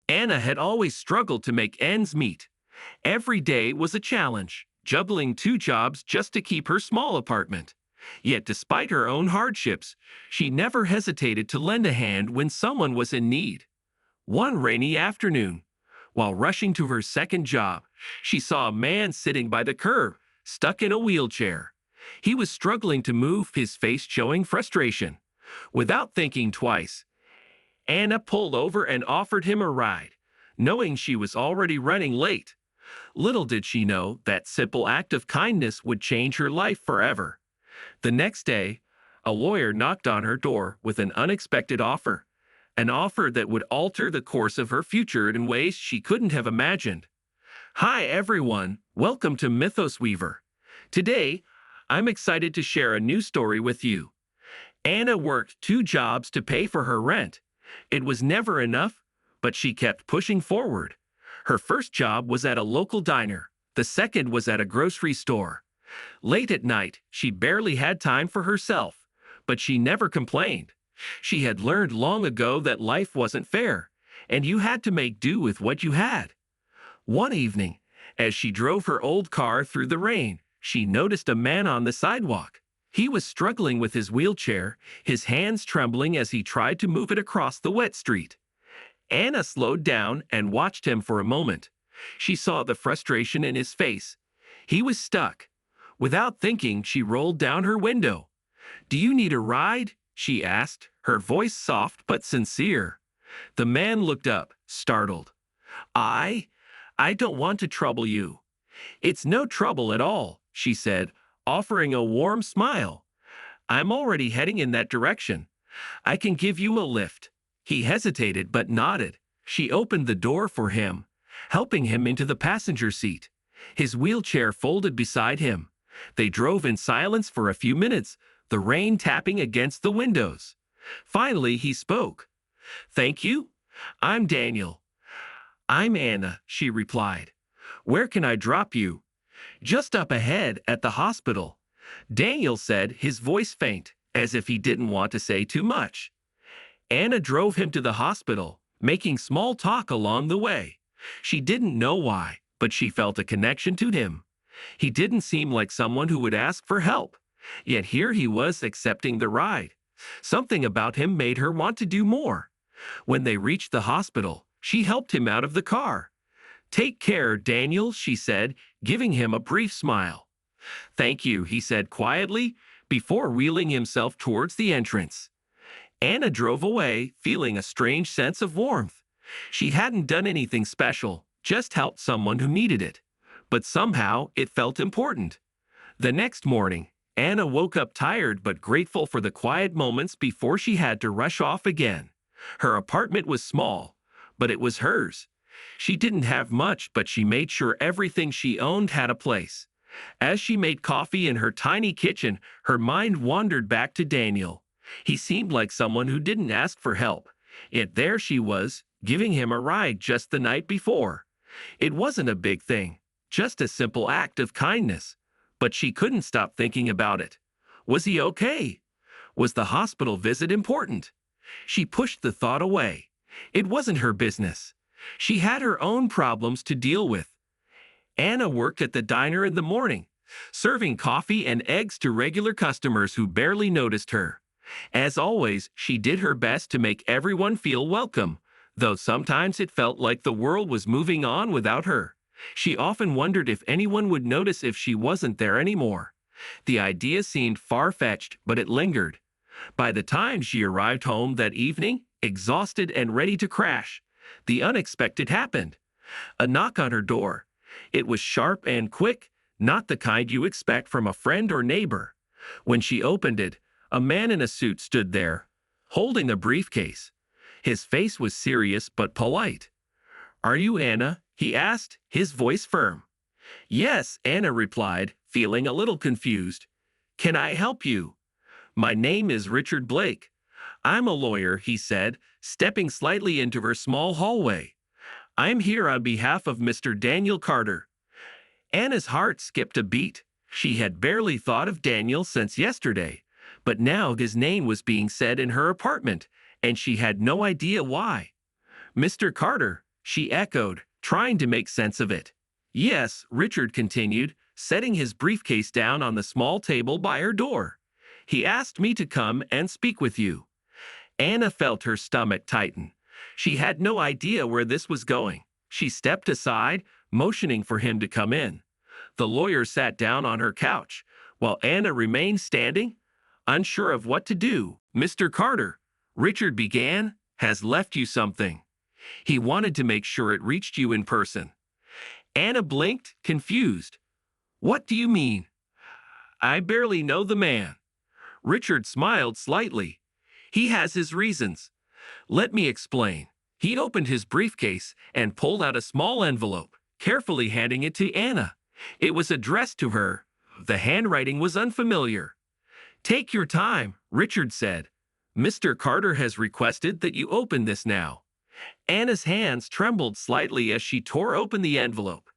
Anna had always struggled to make ends meet. Every day was a challenge, juggling two jobs just to keep her small apartment. Yet despite her own hardships, she never hesitated to lend a hand when someone was in need. One rainy afternoon, while rushing to her second job, she saw a man sitting by the curb, stuck in a wheelchair. He was struggling to move, his face showing frustration. Without thinking twice, Anna pulled over and offered him a ride, knowing she was already running late. Little did she know that simple act of kindness would change her life forever. The next day, a lawyer knocked on her door with an unexpected offer, an offer that would alter the course of her future in ways she couldn't have imagined. Hi everyone, welcome to Mythos Weaver. Today, I'm excited to share a new story with you. Anna worked two jobs to pay for her rent. It was never enough, but she kept pushing forward. Her first job was at a local diner. The second was at a grocery store. Late at night, she barely had time for herself, but she never complained. She had learned long ago that life wasn't fair, and you had to make do with what you had. One evening, as she drove her old car through the rain, she noticed a man on the sidewalk. He was struggling with his wheelchair, his hands trembling as he tried to move it across the wet street. Anna slowed down and watched him for a moment. She saw the frustration in his face. He was stuck. Without thinking, she rolled down her window. "Do you need a ride?" she asked, her voice soft but sincere. The man looked up, startled. I don't want to trouble you." "It's no trouble at all," she said, offering a warm smile. "I'm already heading in that direction. I can give you a lift." He hesitated but nodded. She opened the door for him, helping him into the passenger seat. His wheelchair folded beside him. They drove in silence for a few minutes, the rain tapping against the windows. Finally, he spoke. "Thank you. I'm Daniel." "I'm Anna," she replied. "Where can I drop you?" "Just up ahead at the hospital," Daniel said, his voice faint, as if he didn't want to say too much. Anna drove him to the hospital, making small talk along the way. She didn't know why, but she felt a connection to him. He didn't seem like someone who would ask for help, yet here he was accepting the ride. Something about him made her want to do more. When they reached the hospital, she helped him out of the car. "Take care, Daniel," she said, giving him a brief smile. "Thank you," he said quietly, before wheeling himself towards the entrance. Anna drove away, feeling a strange sense of warmth. She hadn't done anything special, just helped someone who needed it. But somehow it felt important. The next morning, Anna woke up tired but grateful for the quiet moments before she had to rush off again. Her apartment was small, but it was hers. She didn't have much, but she made sure everything she owned had a place. As she made coffee in her tiny kitchen, her mind wandered back to Daniel. He seemed like someone who didn't ask for help. Yet there she was, giving him a ride just the night before. It wasn't a big thing, just a simple act of kindness. But she couldn't stop thinking about it. Was he okay? Was the hospital visit important? She pushed the thought away. It wasn't her business. She had her own problems to deal with. Anna worked at the diner in the morning, serving coffee and eggs to regular customers who barely noticed her. As always, she did her best to make everyone feel welcome, though sometimes it felt like the world was moving on without her. She often wondered if anyone would notice if she wasn't there anymore. The idea seemed far-fetched, but it lingered. By the time she arrived home that evening, exhausted and ready to crash, the unexpected happened. A knock on her door. It was sharp and quick, not the kind you expect from a friend or neighbor. When she opened it, a man in a suit stood there, holding a briefcase. His face was serious but polite. "Are you Anna?" he asked, his voice firm. "Yes," Anna replied, feeling a little confused. "Can I help you?" "My name is Richard Blake. I'm a lawyer," he said, stepping slightly into her small hallway. "I'm here on behalf of Mr. Daniel Carter." Anna's heart skipped a beat. She had barely thought of Daniel since yesterday, but now his name was being said in her apartment, and she had no idea why. "Mr. Carter," she echoed, trying to make sense of it. Yes, Richard continued, setting his briefcase down on the small table by her door. He asked me to come and speak with you. Anna felt her stomach tighten. She had no idea where this was going. She stepped aside, motioning for him to come in. The lawyer sat down on her couch, while Anna remained standing, unsure of what to do. Mr. Carter, Richard began, has left you something. He wanted to make sure it reached you in person. Anna blinked, confused. What do you mean? I barely know the man. Richard smiled slightly. He has his reasons. Let me explain. He opened his briefcase and pulled out a small envelope, carefully handing it to Anna. It was addressed to her. The handwriting was unfamiliar. Take your time, Richard said. Mr. Carter has requested that you open this now. Anna's hands trembled slightly as she tore open the envelope.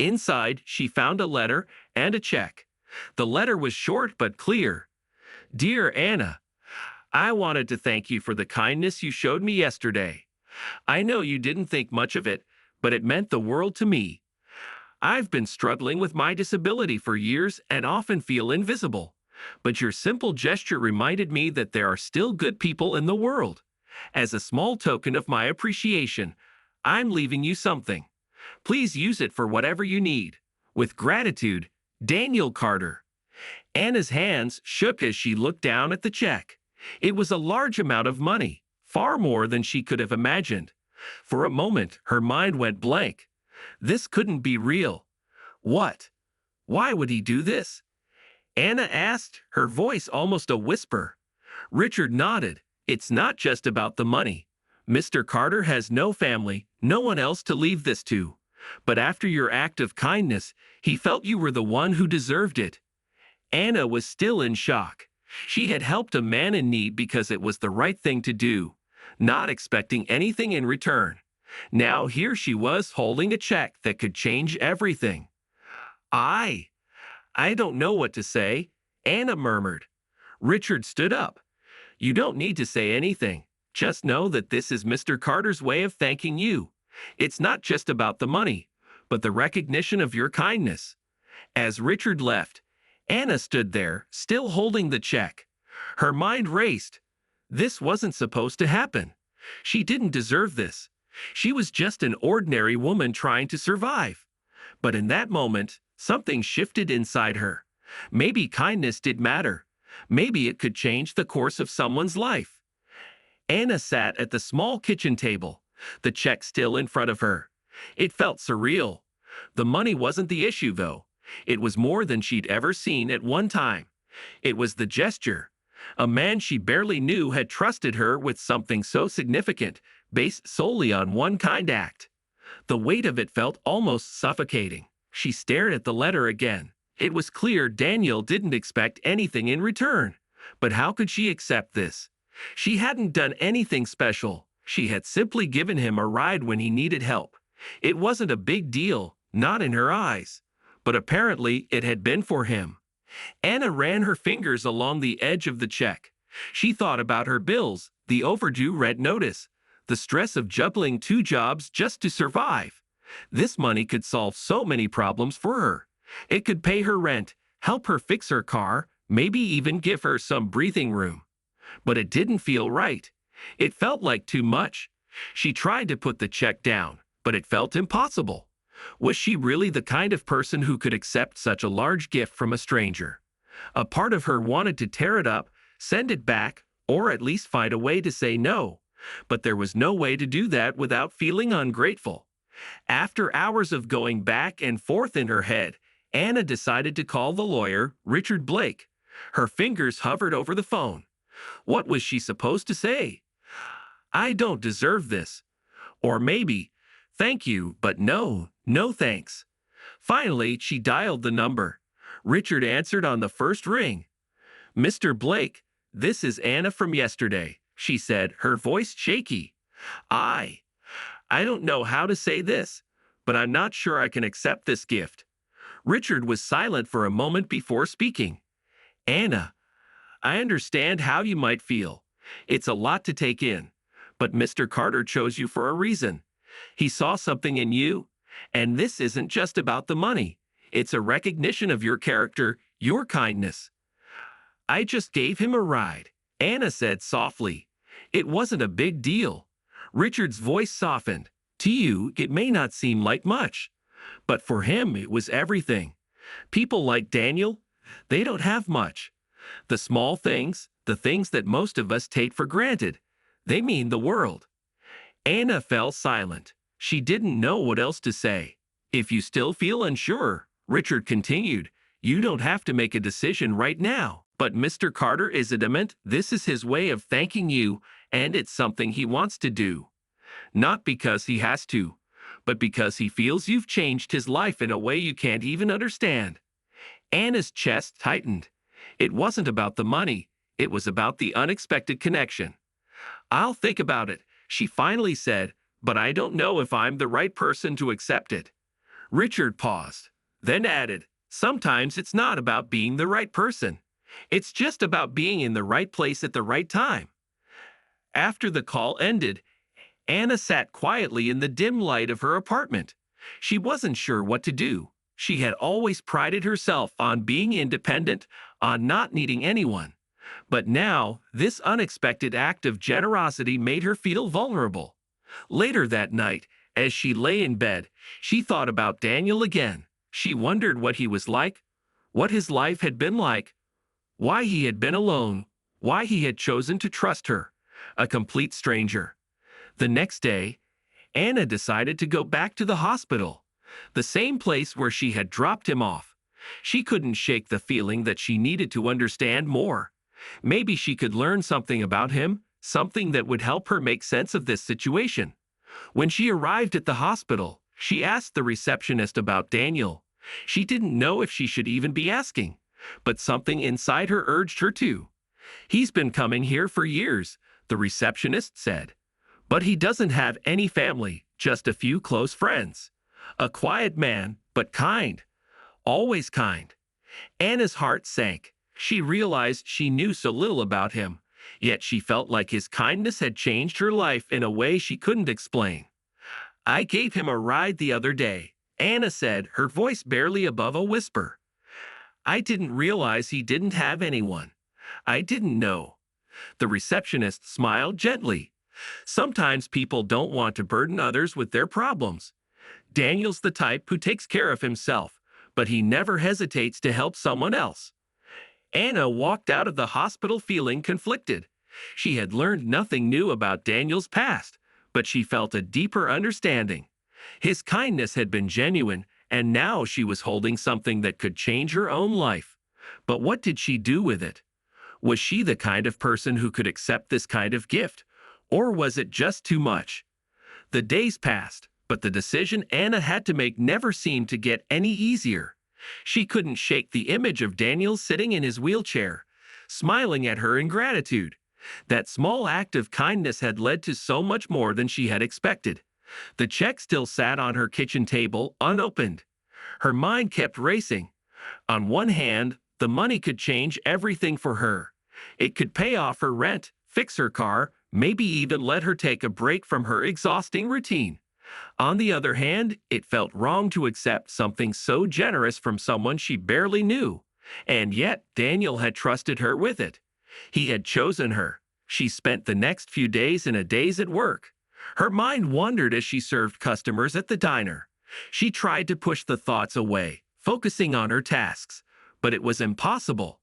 Inside, she found a letter and a check. The letter was short but clear. Dear Anna, I wanted to thank you for the kindness you showed me yesterday. I know you didn't think much of it, but it meant the world to me. I've been struggling with my disability for years and often feel invisible. But your simple gesture reminded me that there are still good people in the world. As a small token of my appreciation, I'm leaving you something. Please use it for whatever you need. With gratitude, Daniel Carter. Anna's hands shook as she looked down at the check. It was a large amount of money, far more than she could have imagined. For a moment, her mind went blank. This couldn't be real. What? Why would he do this? Anna asked, her voice almost a whisper. Richard nodded. It's not just about the money. Mr. Carter has no family, no one else to leave this to. But after your act of kindness, he felt you were the one who deserved it. Anna was still in shock. She had helped a man in need because it was the right thing to do, not expecting anything in return. Now here she was holding a check that could change everything. I don't know what to say, Anna murmured. Richard stood up. You don't need to say anything. Just know that this is Mr. Carter's way of thanking you. It's not just about the money, but the recognition of your kindness. As Richard left, Anna stood there, still holding the check. Her mind raced. This wasn't supposed to happen. She didn't deserve this. She was just an ordinary woman trying to survive. But in that moment, something shifted inside her. Maybe kindness did matter. Maybe it could change the course of someone's life. Anna sat at the small kitchen table, the check still in front of her. It felt surreal. The money wasn't the issue, though. It was more than she'd ever seen at one time. It was the gesture. A man she barely knew had trusted her with something so significant, based solely on one kind act. The weight of it felt almost suffocating. She stared at the letter again. It was clear Daniel didn't expect anything in return. But how could she accept this? She hadn't done anything special. She had simply given him a ride when he needed help. It wasn't a big deal, not in her eyes. But apparently it had been for him. Anna ran her fingers along the edge of the check. She thought about her bills, the overdue rent notice, the stress of juggling 2 jobs just to survive. This money could solve so many problems for her. It could pay her rent, help her fix her car, maybe even give her some breathing room. But it didn't feel right. It felt like too much. She tried to put the check down, but it felt impossible. Was she really the kind of person who could accept such a large gift from a stranger? A part of her wanted to tear it up, send it back, or at least find a way to say no. But there was no way to do that without feeling ungrateful. After hours of going back and forth in her head, Anna decided to call the lawyer, Richard Blake. Her fingers hovered over the phone. What was she supposed to say? I don't deserve this. Or maybe, thank you, but no thanks. Finally, she dialed the number. Richard answered on the first ring. Mr. Blake, this is Anna from yesterday, she said, her voice shaky. I don't know how to say this, but I'm not sure I can accept this gift. Richard was silent for a moment before speaking. Anna, I understand how you might feel. It's a lot to take in. But Mr. Carter chose you for a reason. He saw something in you, and this isn't just about the money. It's a recognition of your character, your kindness. I just gave him a ride, Anna said softly. It wasn't a big deal. Richard's voice softened. To you, it may not seem like much, but for him, it was everything. People like Daniel, they don't have much. The small things, the things that most of us take for granted, they mean the world. Anna fell silent. She didn't know what else to say. If you still feel unsure, Richard continued, you don't have to make a decision right now. But Mr. Carter is adamant this is his way of thanking you, and it's something he wants to do. Not because he has to, but because he feels you've changed his life in a way you can't even understand. Anna's chest tightened. It wasn't about the money. It was about the unexpected connection. I'll think about it, she finally said, but I don't know if I'm the right person to accept it. Richard paused, then added, sometimes it's not about being the right person. It's just about being in the right place at the right time. After the call ended, Anna sat quietly in the dim light of her apartment. She wasn't sure what to do. She had always prided herself on being independent, on not needing anyone. But now, this unexpected act of generosity made her feel vulnerable. Later that night, as she lay in bed, she thought about Daniel again. She wondered what he was like, what his life had been like, why he had been alone, why he had chosen to trust her, a complete stranger. The next day, Anna decided to go back to the hospital, the same place where she had dropped him off. She couldn't shake the feeling that she needed to understand more. Maybe she could learn something about him, something that would help her make sense of this situation. When she arrived at the hospital, she asked the receptionist about Daniel. She didn't know if she should even be asking, but something inside her urged her to. He's been coming here for years, the receptionist said. But he doesn't have any family, just a few close friends. A quiet man, but kind. Always kind. Anna's heart sank. She realized she knew so little about him, yet she felt like his kindness had changed her life in a way she couldn't explain. I gave him a ride the other day, Anna said, her voice barely above a whisper. I didn't realize he didn't have anyone. I didn't know. The receptionist smiled gently. Sometimes people don't want to burden others with their problems. Daniel's the type who takes care of himself, but he never hesitates to help someone else. Anna walked out of the hospital feeling conflicted. She had learned nothing new about Daniel's past, but she felt a deeper understanding. His kindness had been genuine, and now she was holding something that could change her own life. But what did she do with it? Was she the kind of person who could accept this kind of gift, or was it just too much? The days passed, but the decision Anna had to make never seemed to get any easier. She couldn't shake the image of Daniel sitting in his wheelchair, smiling at her in gratitude. That small act of kindness had led to so much more than she had expected. The check still sat on her kitchen table, unopened. Her mind kept racing. On one hand, the money could change everything for her. It could pay off her rent, fix her car, maybe even let her take a break from her exhausting routine. On the other hand, it felt wrong to accept something so generous from someone she barely knew. And yet, Daniel had trusted her with it. He had chosen her. She spent the next few days in a daze at work. Her mind wandered as she served customers at the diner. She tried to push the thoughts away, focusing on her tasks, but it was impossible.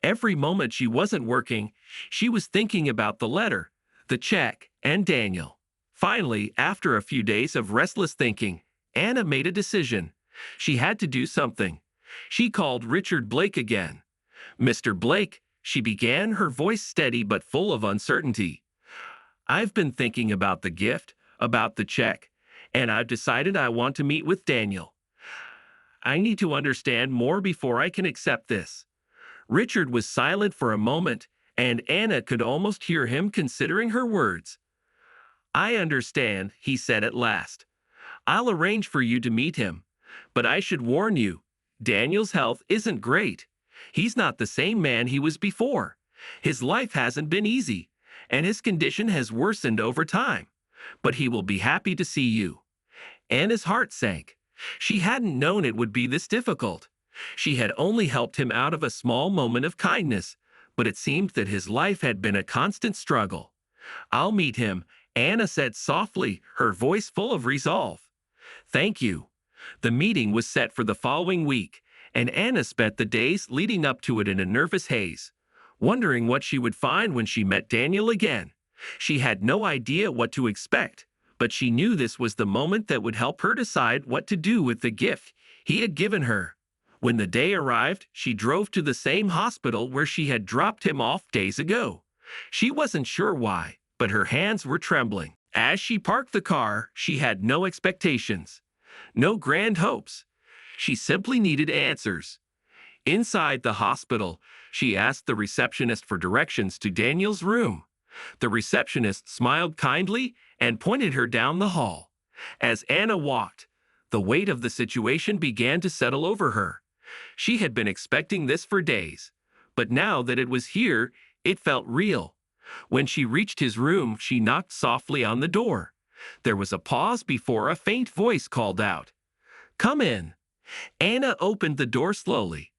Every moment she wasn't working, she was thinking about the letter, the check, and Daniel. Finally, after a few days of restless thinking, Anna made a decision. She had to do something. She called Richard Blake again. Mr. Blake, she began, her voice steady but full of uncertainty. I've been thinking about the gift, about the check, and I've decided I want to meet with Daniel. I need to understand more before I can accept this. Richard was silent for a moment, and Anna could almost hear him considering her words. I understand, he said at last. I'll arrange for you to meet him. But I should warn you, Daniel's health isn't great. He's not the same man he was before. His life hasn't been easy, and his condition has worsened over time. but he will be happy to see you." Anna's heart sank. She hadn't known it would be this difficult. She had only helped him out of a small moment of kindness, but it seemed that his life had been a constant struggle. "I'll meet him," Anna said softly, her voice full of resolve. "Thank you." The meeting was set for the following week, and Anna spent the days leading up to it in a nervous haze, wondering what she would find when she met Daniel again. She had no idea what to expect, but she knew this was the moment that would help her decide what to do with the gift he had given her. When the day arrived, she drove to the same hospital where she had dropped him off days ago. She wasn't sure why, but her hands were trembling. As she parked the car, she had no expectations, no grand hopes. She simply needed answers. Inside the hospital, she asked the receptionist for directions to Daniel's room. The receptionist smiled kindly and pointed her down the hall. As Anna walked, the weight of the situation began to settle over her. She had been expecting this for days, but now that it was here, it felt real. When she reached his room, she knocked softly on the door. There was a pause before a faint voice called out, "Come in." Anna opened the door slowly.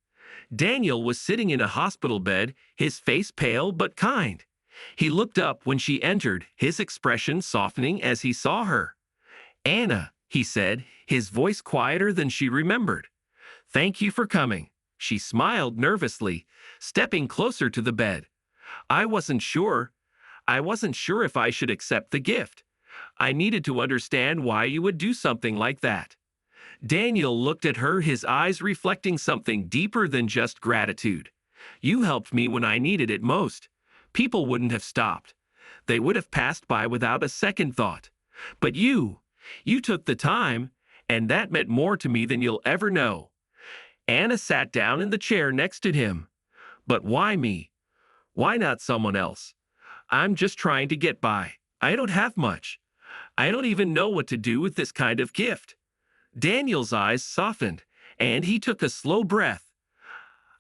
Daniel was sitting in a hospital bed, his face pale but kind. He looked up when she entered, his expression softening as he saw her. "Anna," he said, his voice quieter than she remembered. "Thank you for coming." She smiled nervously, stepping closer to the bed. I wasn't sure if I should accept the gift. I needed to understand why you would do something like that." Daniel looked at her, his eyes reflecting something deeper than just gratitude. "You helped me when I needed it most. People wouldn't have stopped. They would have passed by without a second thought. But you took the time, and that meant more to me than you'll ever know." Anna sat down in the chair next to him. "But why me? Why not someone else? I'm just trying to get by. I don't have much. I don't even know what to do with this kind of gift." Daniel's eyes softened, and he took a slow breath.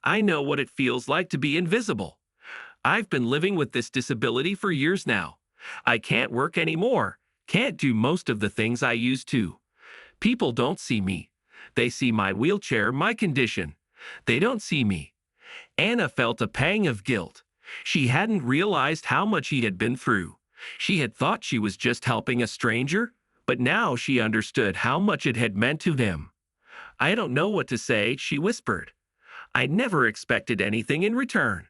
"I know what it feels like to be invisible. I've been living with this disability for years now. I can't work anymore, can't do most of the things I used to. People don't see me. They see my wheelchair, my condition. They don't see me." Anna felt a pang of guilt. She hadn't realized how much he had been through. She had thought she was just helping a stranger, but now she understood how much it had meant to him. "I don't know what to say," she whispered. "I never expected anything in return."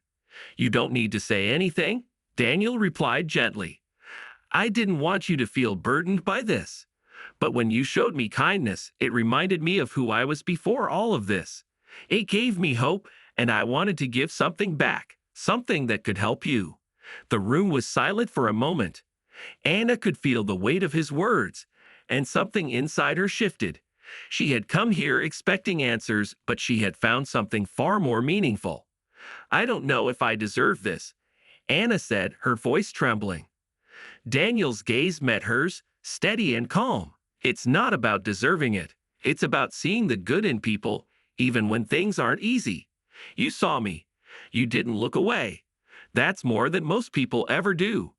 "You don't need to say anything," Daniel replied gently. "I didn't want you to feel burdened by this. But when you showed me kindness, it reminded me of who I was before all of this. It gave me hope, and I wanted to give something back. Something that could help you." The room was silent for a moment. Anna could feel the weight of his words, and something inside her shifted. She had come here expecting answers, but she had found something far more meaningful. "I don't know if I deserve this," Anna said, her voice trembling. Daniel's gaze met hers, steady and calm. "It's not about deserving it. It's about seeing the good in people, even when things aren't easy. You saw me. You didn't look away. That's more than most people ever do."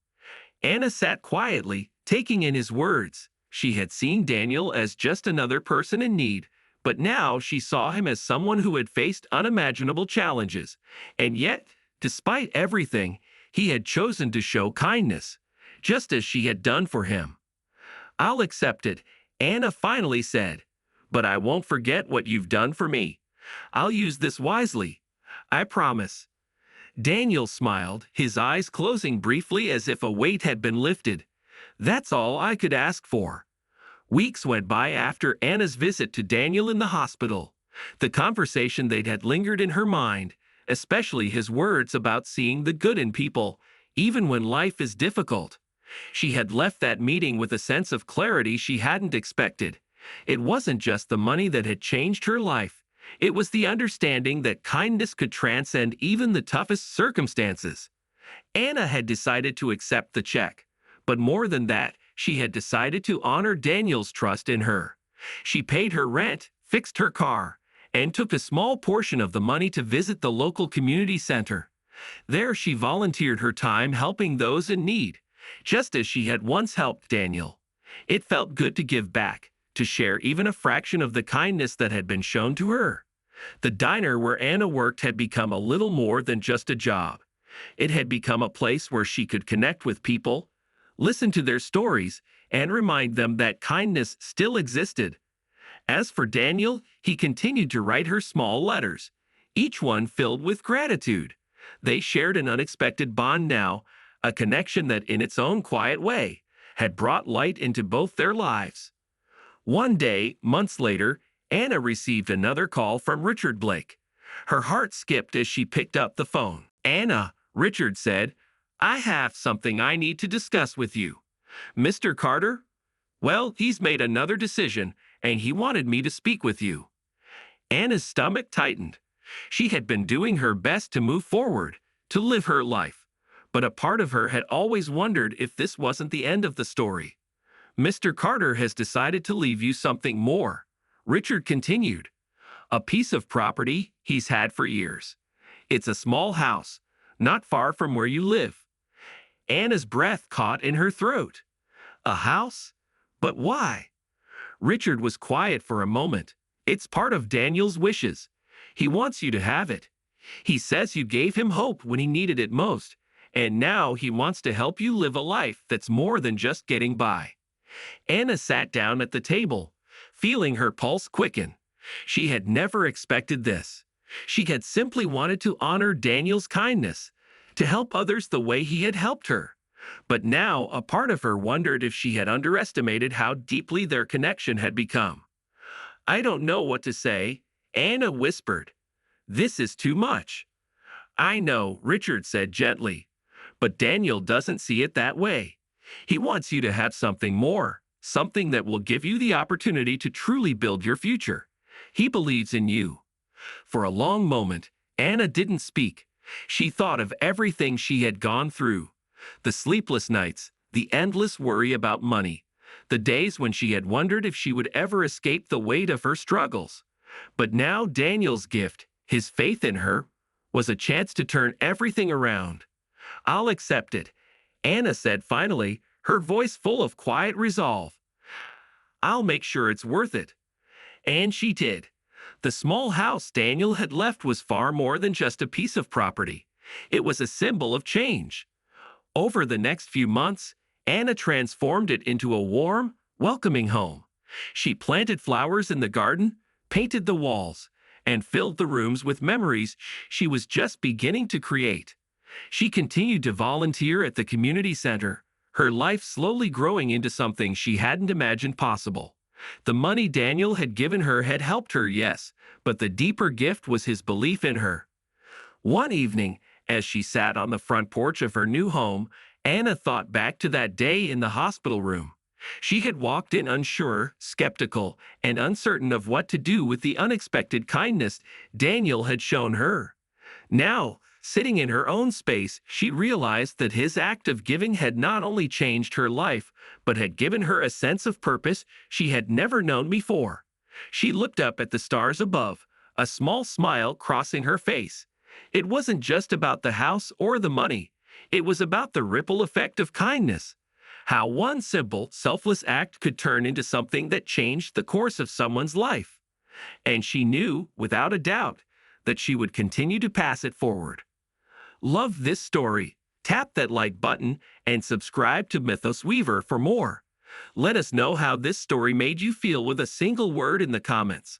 Anna sat quietly, taking in his words. She had seen Daniel as just another person in need, but now she saw him as someone who had faced unimaginable challenges. And yet, despite everything, he had chosen to show kindness, just as she had done for him. "I'll accept it," Anna finally said. "But I won't forget what you've done for me. I'll use this wisely. I promise." Daniel smiled, his eyes closing briefly as if a weight had been lifted. "That's all I could ask for." Weeks went by after Anna's visit to Daniel in the hospital. The conversation that had lingered in her mind, especially his words about seeing the good in people, even when life is difficult. She had left that meeting with a sense of clarity she hadn't expected. It wasn't just the money that had changed her life. It was the understanding that kindness could transcend even the toughest circumstances. Anna had decided to accept the check, but more than that, she had decided to honor Daniel's trust in her. She paid her rent, fixed her car, and took a small portion of the money to visit the local community center. There she volunteered her time helping those in need. just as she had once helped Daniel. It felt good to give back, to share even a fraction of the kindness that had been shown to her. The diner where Anna worked had become a little more than just a job. It had become a place where she could connect with people, listen to their stories, and remind them that kindness still existed. As for Daniel, he continued to write her small letters, each one filled with gratitude. They shared an unexpected bond now, a connection that in its own quiet way had brought light into both their lives. One day, months later, Anna received another call from Richard Blake. Her heart skipped as she picked up the phone. "Anna," Richard said, "I have something I need to discuss with you." "Mr. Carter?" "Well, he's made another decision, and he wanted me to speak with you." Anna's stomach tightened. She had been doing her best to move forward, to live her life. But a part of her had always wondered if this wasn't the end of the story. "Mr. Carter has decided to leave you something more," Richard continued. "A piece of property he's had for years. It's a small house, not far from where you live." Anna's breath caught in her throat. "A house? But why?" Richard was quiet for a moment. "It's part of Daniel's wishes. He wants you to have it. He says you gave him hope when he needed it most, and now he wants to help you live a life that's more than just getting by." Anna sat down at the table, feeling her pulse quicken. She had never expected this. She had simply wanted to honor Daniel's kindness, to help others the way he had helped her. But now a part of her wondered if she had underestimated how deeply their connection had become. "I don't know what to say," Anna whispered. "This is too much." "I know," Richard said gently. "But Daniel doesn't see it that way. He wants you to have something more, something that will give you the opportunity to truly build your future. He believes in you." For a long moment, Anna didn't speak. She thought of everything she had gone through. The sleepless nights, the endless worry about money, the days when she had wondered if she would ever escape the weight of her struggles. But now Daniel's gift, his faith in her, was a chance to turn everything around. "I'll accept it," Anna said finally, her voice full of quiet resolve. "I'll make sure it's worth it." And she did. The small house Daniel had left was far more than just a piece of property. It was a symbol of change. Over the next few months, Anna transformed it into a warm, welcoming home. She planted flowers in the garden, painted the walls, and filled the rooms with memories she was just beginning to create. She continued to volunteer at the community center, her life slowly growing into something she hadn't imagined possible. The money Daniel had given her had helped her, yes, but the deeper gift was his belief in her. One evening, as she sat on the front porch of her new home, Anna thought back to that day in the hospital room. She had walked in unsure, skeptical, and uncertain of what to do with the unexpected kindness Daniel had shown her. Now, sitting in her own space, she realized that his act of giving had not only changed her life, but had given her a sense of purpose she had never known before. She looked up at the stars above, a small smile crossing her face. It wasn't just about the house or the money. It was about the ripple effect of kindness. How one simple, selfless act could turn into something that changed the course of someone's life. And she knew, without a doubt, that she would continue to pass it forward. Love this story? Tap that like button and subscribe to Mythos Weaver for more. Let us know how this story made you feel with a single word in the comments.